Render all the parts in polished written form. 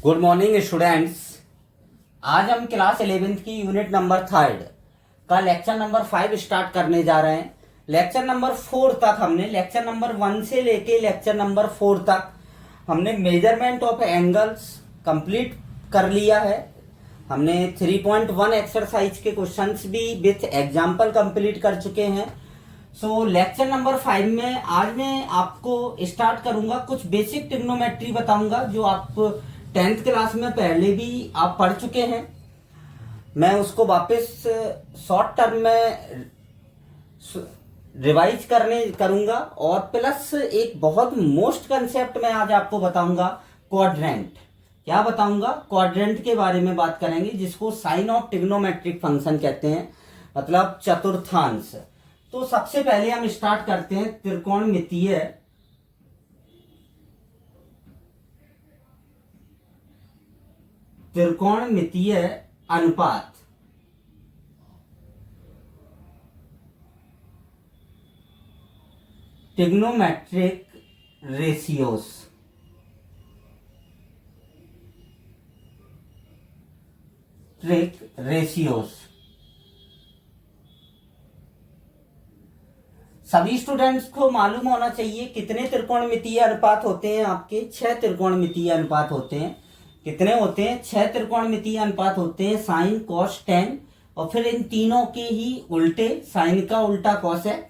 Good morning students. आज हम class 11th की यूनिट नंबर 3 का लेक्चर नंबर 5 स्टार्ट करने जा रहे हैं। लेक्चर नंबर 4 तक हमने लेक्चर नंबर 1 से लेके लेक्चर नंबर 4 तक हमने मेजरमेंट ऑफ एंगल्स कंप्लीट कर लिया है। हमने 3.1 एक्सरसाइज के क्वेश्चंस भी विथ एग्जाम्पल कंप्लीट कर चुके हैं। सो लेक्चर नंबर 5 में आज मैं आपको स्टार्ट करूंगा, कुछ बेसिक ट्रिग्नोमेट्री बताऊंगा जो आप 10th क्लास में पहले भी आप पढ़ चुके हैं। मैं उसको वापस शॉर्ट टर्म में रिवाइज करूंगा और प्लस एक बहुत मोस्ट कंसेप्ट मैं आज आपको बताऊंगा, क्वाड्रेंट। क्या बताऊंगा? क्वाड्रेंट के बारे में बात करेंगे, जिसको साइन ऑफ ट्रिग्नोमेट्रिक फंक्शन कहते हैं, मतलब चतुर्थांश। तो सबसे पहले हम स्टार्ट करते हैं त्रिकोणमितीय अनुपात। Trigonometric ratios. सभी स्टूडेंट्स को मालूम होना चाहिए कितने त्रिकोणमितीय अनुपात होते हैं। आपके 6 त्रिकोणमितीय अनुपात होते हैं। कितने होते हैं? 6 त्रिकोणमितीय अनुपात होते हैं, साइन, कॉस, टेन, और फिर इन तीनों के ही उल्टे, साइन का उल्टा कॉसेक,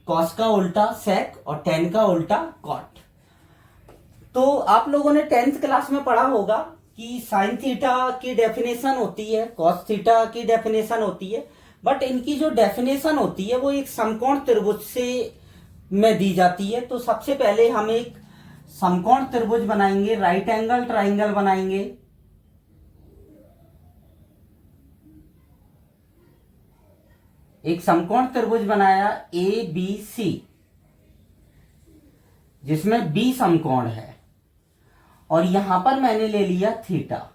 कॉस का उल्टा सेक और टेन का उल्टा कॉट। तो आप लोगों ने 10th क्लास में पढ़ा होगा कि साइन थीटा की डेफिनेशन होती है, कॉस थीटा की डेफिनेशन होती है, बट इनकी जो डेफिनेशन होती है वो एक समकोण त्रिभुज से में दी जाती है। तो सबसे पहले हम एक समकोण त्रिभुज बनाएंगे, राइट एंगल ट्राइंगल बनाएंगे। एक समकोण त्रिभुज बनाया ए बी सी, जिसमें बी समकोण है, और यहां पर मैंने ले लिया थीटा,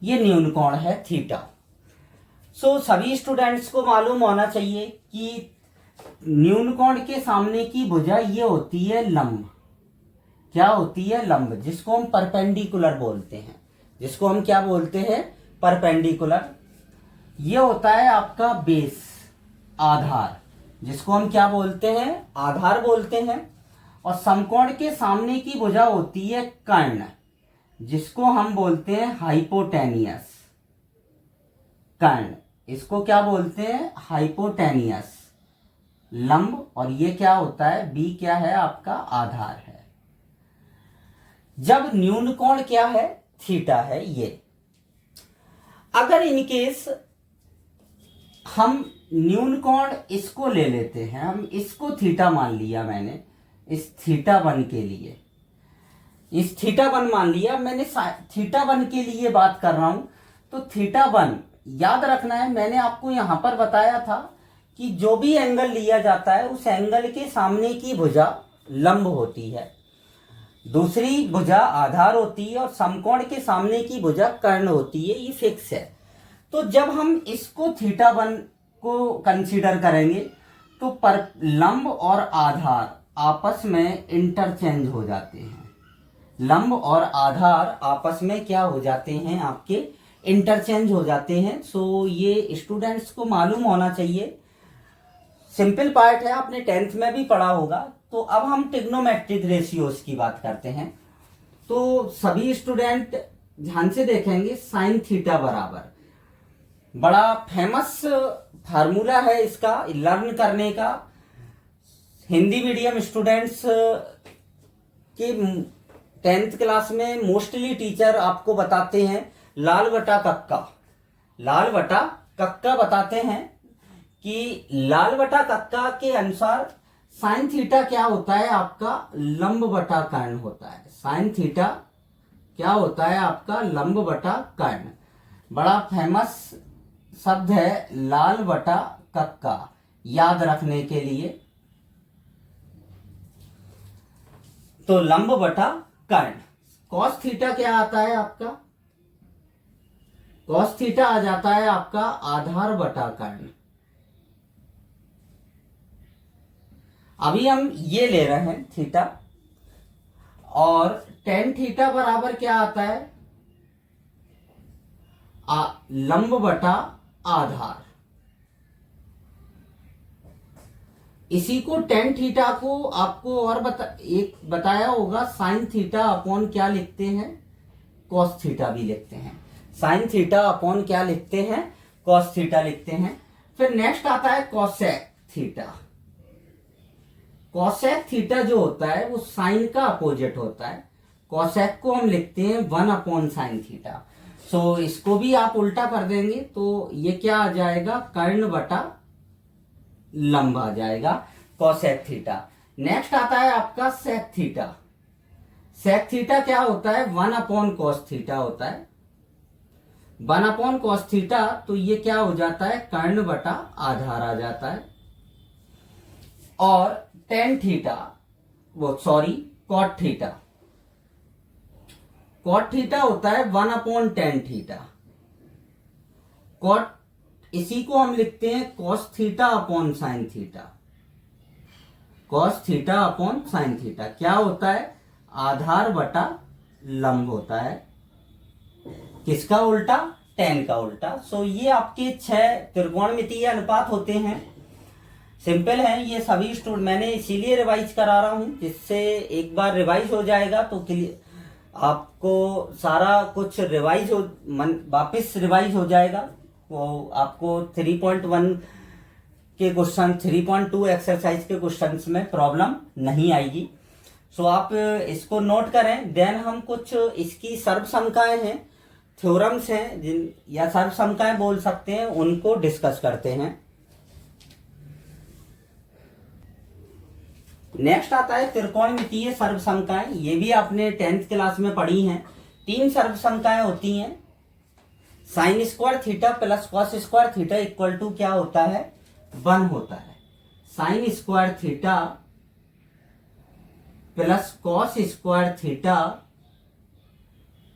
ये न्यून कोण है थीटा। सो सभी स्टूडेंट्स को मालूम होना चाहिए कि न्यून कोण के सामने की भुजा ये होती है लंब। क्या होती है? लंब, जिसको हम परपेंडिकुलर बोलते हैं। जिसको हम क्या बोलते हैं? परपेंडिकुलर। ये होता है आपका बेस, आधार, जिसको हम क्या बोलते हैं? आधार बोलते हैं। और समकोण के सामने की भुजा होती है कर्ण, जिसको हम बोलते हैं हाइपोटेनियस कर्ण। इसको क्या बोलते हैं? हाइपोटेनियस लंब। और ये क्या होता है? बी क्या है? आपका आधार है। जब न्यून कोण क्या है? थीटा है। ये अगर इनकेस हम न्यून कोण इसको ले लेते हैं, हम इसको थीटा मान लिया मैंने, इस थीटा वन के लिए, इस थीटा वन मान लिया मैंने, थीटा वन के लिए बात कर रहा हूं। तो थीटा वन याद रखना है, मैंने आपको यहां पर बताया था कि जो भी एंगल लिया जाता है उस एंगल के सामने की भुजा लंब होती है, दूसरी भुजा आधार होती है, और समकोण के सामने की भुजा कर्ण होती है। ये फिक्स है। तो जब हम इसको थीटा वन को कंसीडर करेंगे तो पर लंब और आधार आपस में इंटरचेंज हो जाते हैं। लंब और आधार आपस में क्या हो जाते हैं? आपके इंटरचेंज हो जाते हैं। सो ये स्टूडेंट्स को मालूम होना चाहिए। सिंपल पार्ट है, आपने 10th में भी पढ़ा होगा। तो अब हम ट्रिग्नोमेट्रिक रेशियोज की बात करते हैं। तो सभी स्टूडेंट ध्यान से देखेंगे, साइन थीटा बराबर, बड़ा फेमस फार्मूला है इसका लर्न करने का। हिंदी मीडियम स्टूडेंट्स के 10th क्लास में मोस्टली टीचर आपको बताते हैं लाल बटा कक्का, लाल बटा कक्का बताते हैं कि लाल बटा कक्का के अनुसार साइन थीटा क्या होता है? आपका लंब बटा कर्ण होता है। साइन थीटा क्या होता है? आपका लंब बटा कर्ण। बड़ा फेमस शब्द है लाल बटा कक्का, याद रखने के लिए। तो लंब बटा कर्ण। कॉस थीटा क्या आता है आपका? कॉस थीटा आ जाता है आपका आधार बटा कर्ण। अभी हम ये ले रहे हैं थीटा, और टेन थीटा बराबर क्या आता है? लंब बटा आधार। इसी को टेन थीटा को आपको और बताया होगा, साइन थीटा अपॉन क्या लिखते हैं, कॉस थीटा भी लिखते हैं। साइन थीटा अपॉन क्या लिखते हैं, कॉस थीटा लिखते हैं। फिर नेक्स्ट आता है कोसेक थीटा। कोसेक थीटा जो होता है वो साइन का अपोजिट होता है। कोसेक को हम लिखते हैं 1 अपॉन साइन थीटा। सो इसको भी आप उल्टा कर देंगे तो ये क्या आ जाएगा, कर्ण बटा लंब आ जाएगा, कोसेक थीटा। नेक्स्ट आता है आपका सेक थीटा। सेक थीटा क्या होता है, 1 अपॉन कॉस थीटा होता है। 1 अपॉन कॉस थीटा, तो ये क्या हो जाता है, कर्ण बटा आधार आ जाता है। और tan theta, cot theta. Cot theta होता है 1 अपॉन टेन थीटा। कॉट, इसी को हम लिखते हैं cos theta upon sine theta. Cos theta upon sine theta क्या होता है, आधार बटा लंब होता है। किसका उल्टा, टेन का उल्टा। सो ये आपके 6 त्रिकोणमितीय अनुपात होते हैं। सिंपल है ये सभी स्टूडेंट, मैंने इसीलिए रिवाइज करा रहा हूं, जिससे एक बार रिवाइज हो जाएगा तो आपको सारा कुछ रिवाइज वापस रिवाइज हो जाएगा। वो आपको 3.1 के क्वेश्चन, 3.2 एक्सरसाइज के क्वेश्चंस में प्रॉब्लम नहीं आएगी। सो आप इसको नोट करें। देन हम कुछ इसकी सर्वसमकाएं हैं, थ्योरम्स हैं, जिन या सर्वसमकाएं बोल सकते हैं, उनको डिस्कस करते हैं। नेक्स्ट आता है त्रिकोणमितीय सर्वसमकाएं। ये भी आपने 10th क्लास में पढ़ी हैं। 3 सर्वसमकाएं होती हैं। Sine square theta plus cos square theta equal to क्या होता है, 1 होता है। Sine square theta plus cos square theta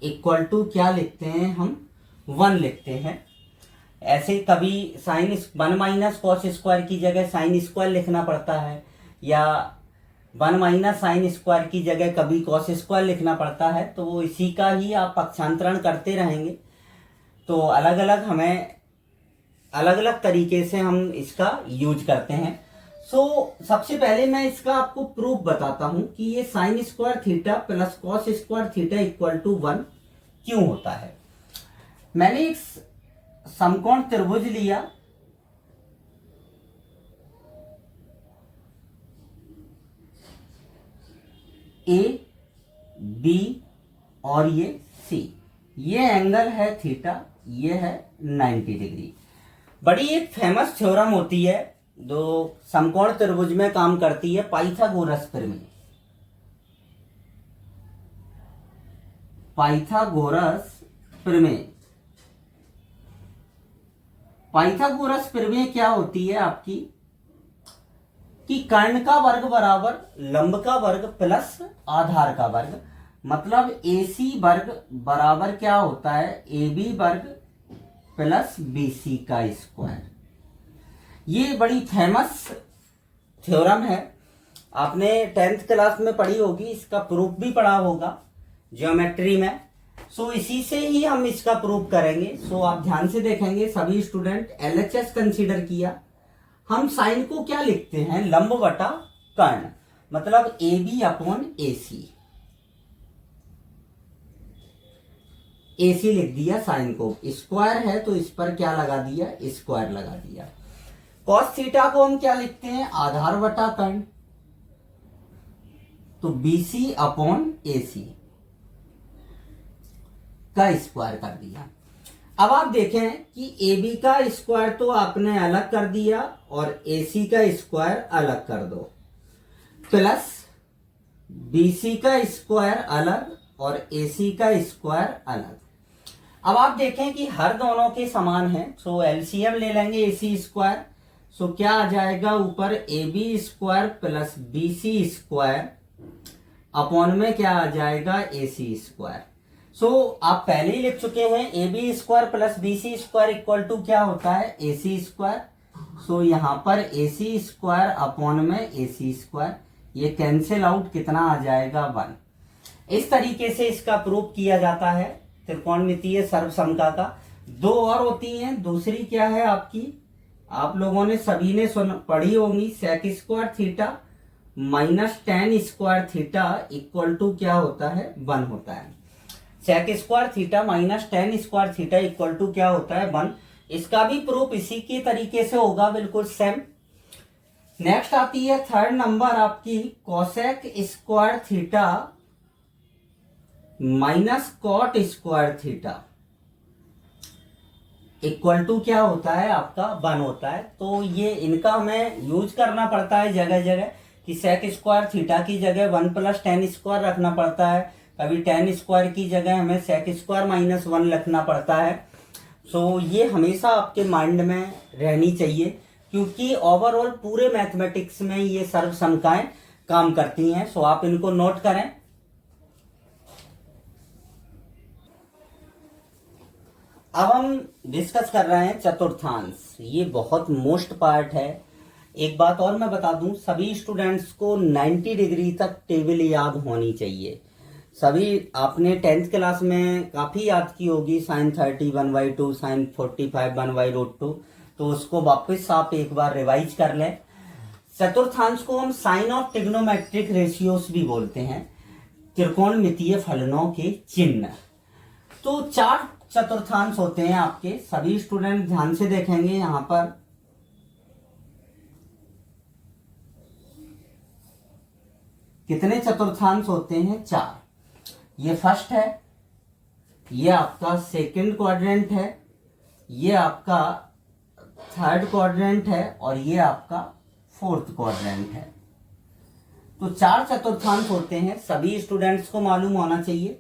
equal to क्या लिखते हैं हम, 1 लिखते हैं। ऐसे कभी साइन 1 माइनस कॉस स्क्वायर की जगह साइन स्क्वायर लिखना पड़ता है, या 1 माइनस साइन स्क्वायर की जगह कभी कॉस स्क्वायर लिखना पड़ता है। तो वो इसी का ही आप पक्षांतरण करते रहेंगे। तो अलग अलग तरीके से हम इसका यूज करते हैं। सबसे पहले मैं इसका आपको प्रूफ बताता हूं कि ये sine square theta plus cos square theta equal to 1 क्यों होता है। मैंने एक समकोण त्रिभुज लिया, ए बी और ये सी। ये एंगल है थीटा, ये है 90 डिग्री। बड़ी एक फेमस थ्योरम होती है जो समकोण त्रिभुज में काम करती है, पाइथागोरस प्रमेय। पाइथागोरस प्रमेय। पाइथागोरस प्रमेय क्या होती है आपकी, कि कर्ण का वर्ग बराबर लंब का वर्ग प्लस आधार का वर्ग, मतलब AC वर्ग बराबर क्या होता है, AB वर्ग प्लस BC का स्क्वायर। ये बड़ी फेमस थ्योरम है, आपने 10th क्लास में पढ़ी होगी, इसका प्रूफ भी पढ़ा होगा ज्योमेट्री में। इसी से ही हम इसका प्रूफ करेंगे। आप ध्यान से देखेंगे, सभी स्टूडेंट LHS कंसीडर किया। हम साइन को क्या लिखते हैं, लंब बटा कर्ण, मतलब AB अपॉन AC। AC लिख दिया, साइन को स्क्वायर है तो इस पर क्या लगा दिया, स्क्वायर लगा दिया। कॉस थीटा को हम क्या लिखते हैं, आधार बटा कर्ण, तो BC अपॉन AC का स्क्वायर कर दिया। अब आप देखें कि AB का स्क्वायर तो आपने अलग कर दिया और AC का स्क्वायर अलग कर दो, प्लस BC का स्क्वायर अलग और AC का स्क्वायर अलग। अब आप देखें कि हर दोनों के समान है, LCM ले लेंगे AC स्क्वायर। क्या आ जाएगा, ऊपर AB square plus BC square upon में क्या आ जाएगा, AC स्क्वायर। आप पहले ही लिख चुके हैं, AB square plus BC square equal to क्या होता है, AC स्क्वायर। यहां पर AC स्क्वायर अपॉन में AC स्क्वायर, ये कैंसिल आउट, कितना आ जाएगा, 1। इस तरीके से इसका प्रूफ किया जाता है त्रिकोणमितीय सर्वसमता का। दो और होती हैं। दूसरी क्या है आपकी, आप लोगों ने सभी ने पढ़ी होंगी, sec square theta minus tan square theta equal to क्या होता है, 1 होता है। Sec square theta minus tan square theta equal to क्या होता है, 1। इसका भी प्रूफ इसी के तरीके से होगा, बिल्कुल सेम। नेक्स्ट आती है थर्ड नंबर आपकी, cosec square theta minus cot square theta equal to क्या होता है आपका, 1 होता है। तो ये इनका हमें यूज करना पड़ता है जगह जगह, कि सेक स्क्वायर थीटा की जगह 1 प्लस टेन स्क्वायर रखना पड़ता है, कभी टेन स्क्वायर की जगह हमें सेक स्क्वायर माइनस 1 रखना पड़ता है। सो ये हमेशा आपके माइंड में रहनी चाहिए, क्योंकि ओवरऑल पूरे मैथमेटिक्स में ये सर्वसंख्याएं काम करती हैं। सो आप इनको नोट करें। अब हम डिस्कस कर रहे हैं चतुर्थांश। ये बहुत मोस्ट पार्ट है। एक बात और मैं बता दूं, सभी स्टूडेंट्स को 90 डिग्री तक टेबल याद होनी चाहिए। सभी आपने 10th क्लास में काफी याद की होगी, साइन 30 1/2, साइन 45 1/√2। तो उसको वापस आप एक बार रिवाइज कर लें। चतुर्थांश को हम साइन ऑफ ट्रिग्नोमेट्रिक रेशियोज भी बोलते हैं, त्रिकोणमितीय फलनों के चिन्ह। तो 4 चतुर्थांश होते हैं आपके। सभी स्टूडेंट ध्यान से देखेंगे, यहां पर कितने चतुर्थांश होते हैं, 4। ये फर्स्ट है, ये आपका सेकंड क्वाड्रेंट है, ये आपका थर्ड क्वाड्रेंट है, और ये आपका फोर्थ क्वाड्रेंट है। तो 4 चतुर्थांश होते हैं, सभी स्टूडेंट्स को मालूम होना चाहिए।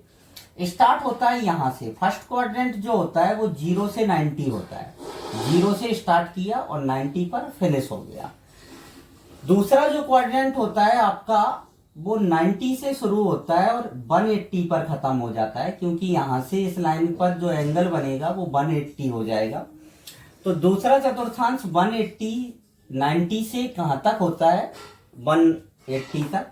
स्टार्ट होता है यहां से। फर्स्ट क्वाड्रेंट जो होता है वो 0 से 90 होता है। 0 से स्टार्ट किया और 90 पर फिनिश हो गया। दूसरा जो क्वाड्रेंट होता है आपका, वो 90 से शुरू होता है और 180 पर खत्म हो जाता है, क्योंकि यहां से इस लाइन पर जो एंगल बनेगा वो 180 हो जाएगा। तो दूसरा चतुर्थांश 180 90 से कहां तक होता है, 180 तक।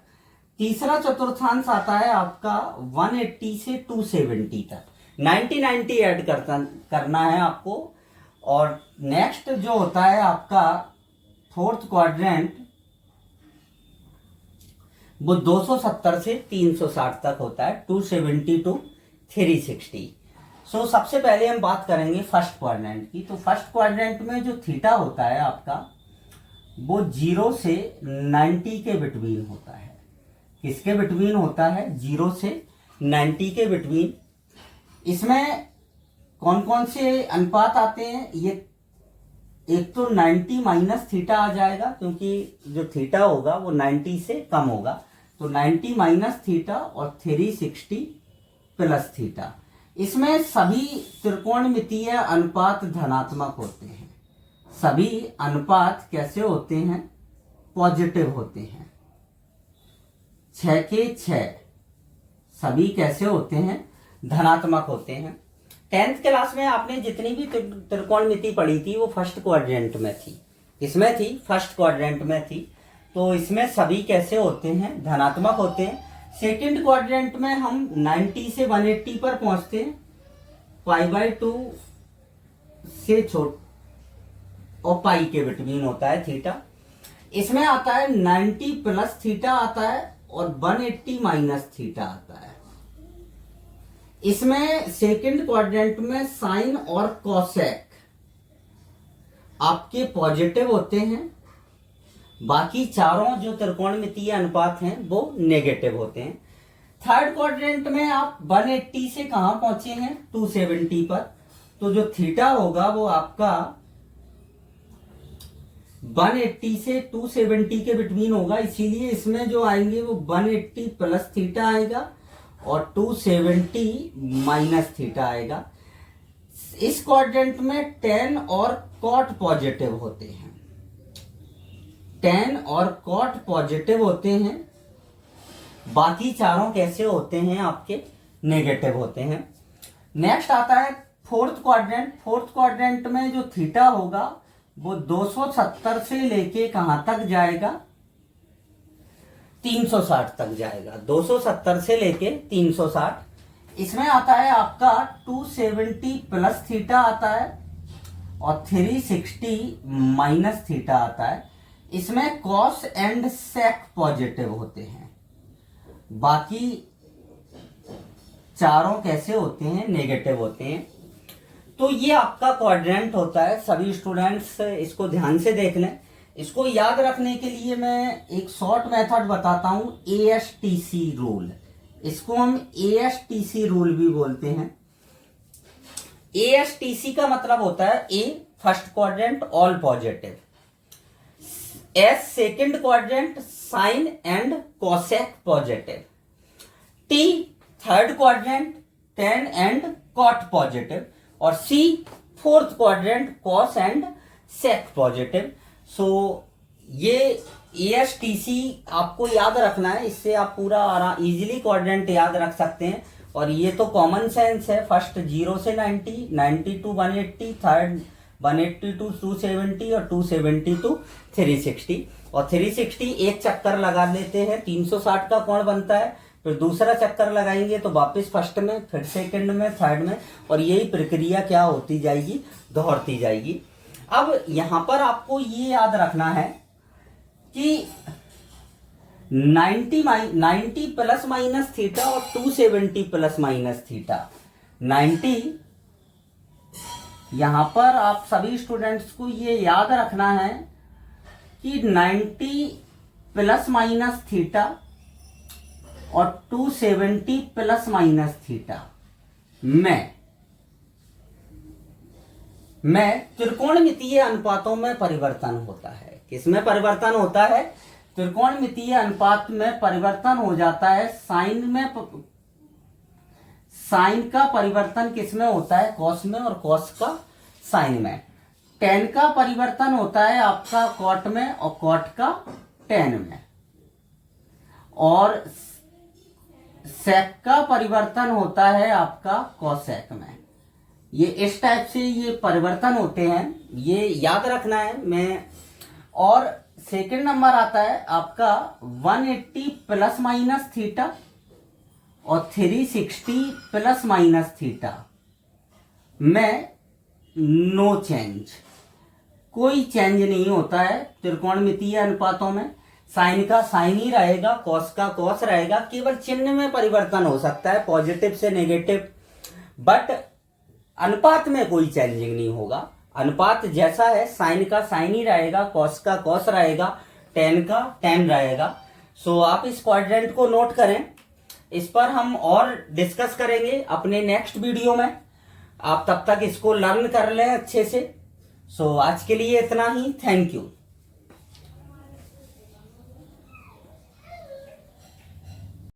तीसरा चतुर्थांश आता है आपका 180 से 270 तक। 90 ऐड करना है आपको। और नेक्स्ट जो होता है आपका फोर्थ क्वाड्रेंट, वो 270 से 360 तक होता है, 270 टू 360। सो सबसे पहले हम बात करेंगे फर्स्ट क्वाड्रेंट की। तो फर्स्ट क्वाड्रेंट में जो थीटा होता है आपका, वो 0 से 90 के बिटवीन होता है। किसके बिटवीन होता है, 0 से 90 के बिटवीन। इसमें कौन कौन से अनुपात आते हैं, ये एक तो 90 माइनस थीटा आ जाएगा, क्योंकि जो थीटा होगा वो 90 से कम होगा। तो 90 माइनस थीटा और 360 प्लस थीटा। इसमें सभी त्रिकोणमितीय अनुपात धनात्मक होते हैं। सभी अनुपात कैसे होते हैं, पॉजिटिव होते हैं। 6 के 6 सभी कैसे होते हैं, धनात्मक होते हैं। 10th क्लास में आपने जितनी भी त्रिकोणमिति पढ़ी थी वो फर्स्ट क्वाड्रेंट में थी। इसमें थी, फर्स्ट क्वाड्रेंट में थी। तो इसमें सभी कैसे होते हैं, धनात्मक होते हैं। सेकंड क्वाड्रेंट में हम 90 से 180 पर पहुंचते हैं, π/2 से छोट और पाई के बिटवीन होता है थीटा। इसमें आता है 90 प्लस थीटा आता है और 180 माइनस थीटा आता है। इसमें सेकंड क्वाड्रेंट में साइन और कोसेक आपके पॉजिटिव होते हैं। बाकी चारों जो त्रिकोणमितीय अनुपात हैं वो नेगेटिव होते हैं। थर्ड क्वाड्रेंट में आप 180 से कहां पहुंचे हैं, 270 पर। तो जो थीटा होगा वो आपका 180 से 270 के बिटवीन होगा, इसीलिए इसमें जो आएंगे वो 180 प्लस थीटा आएगा और 270 माइनस थीटा आएगा। इस क्वाड्रेंट में tan और cot पॉजिटिव होते हैं। tan और cot पॉजिटिव होते हैं। बाकी चारों कैसे होते हैं, आपके नेगेटिव होते हैं। नेक्स्ट आता है फोर्थ क्वाड्रेंट। फोर्थ क्वाड्रेंट में जो थीटा होगा वो 270 से लेके कहां तक जाएगा, 360 तक जाएगा। 270 से लेके 360। इसमें आता है आपका 270 प्लस थीटा आता है और 360 माइनस थीटा आता है। इसमें कॉस एंड सेक पॉजिटिव होते हैं, बाकी चारों कैसे होते हैं, नेगेटिव होते हैं। तो ये आपका क्वाड्रेंट होता है। सभी स्टूडेंट्स इसको ध्यान से देख लें। इसको याद रखने के लिए मैं एक शॉर्ट मेथड बताता हूं, ASTC रूल। इसको हम ASTC रूल भी बोलते हैं। ASTC का मतलब होता है A first quadrant all positive, S second quadrant sine and cosec positive, T third quadrant tan and cot positive और C fourth quadrant cos and sec positive. So ये ASTC आपको याद रखना है, इससे आप पूरा इजीली क्वाड्रेंट याद रख सकते हैं। और ये तो कॉमन सेंस है, फर्स्ट 0 से 90, 90 टू 180, थर्ड 180 टू 270 और 270 टू 360। और 360 एक चक्कर लगा लेते हैं 360 का कोण बनता है, फिर दूसरा चक्कर लगाएंगे तो वापस फर्स्ट में, फिर सेकंड में, थर्ड में, और यही प्रक्रिया क्या होती जाएगी, दोहरती जाएगी। अब यहां पर आपको ये याद रखना है कि 90 प्लस माइनस थीटा और 270 प्लस माइनस थीटा, 90 यहां पर आप सभी स्टूडेंट्स को ये याद रखना है कि 90 प्लस माइनस थीटा और 270 प्लस माइनस थीटा में त्रिकोणमितीय अनुपातों में परिवर्तन होता है। किसमें परिवर्तन होता है? त्रिकोणमितीय अनुपात में परिवर्तन हो जाता है। साइन का परिवर्तन किसमें होता है? कॉस में, और कॉस का साइन में। टेन का परिवर्तन होता है आपका कॉट में और कॉट का टेन में, और सेक का परिवर्तन होता है आपका कॉसेक में। ये इस टाइप से ये परिवर्तन होते हैं, ये याद रखना है। और सेकंड नंबर आता है आपका 180 प्लस माइनस थीटा और 360 प्लस माइनस थीटा में नो चेंज, कोई चेंज नहीं होता है त्रिकोणमितीय अनुपातों में। साइन का साइन ही रहेगा, कॉस का कॉस रहेगा, केवल चिन्ह में परिवर्तन हो सकता है पॉजिटिव से नेगेटिव, बट अनुपात में कोई चेंजिंग नहीं होगा। अनुपात जैसा है, साइन का साइन ही रहेगा, कॉस का कॉस रहेगा, टेन का टेन रहेगा। सो आप इस क्वाड्रेंट को नोट करें, इस पर हम और डिस्कस करेंगे अपने नेक्स्ट वीडियो में। आप तब तक इसको लर्न कर लें अच्छे से। सो आज के लिए इतना ही। Thank you.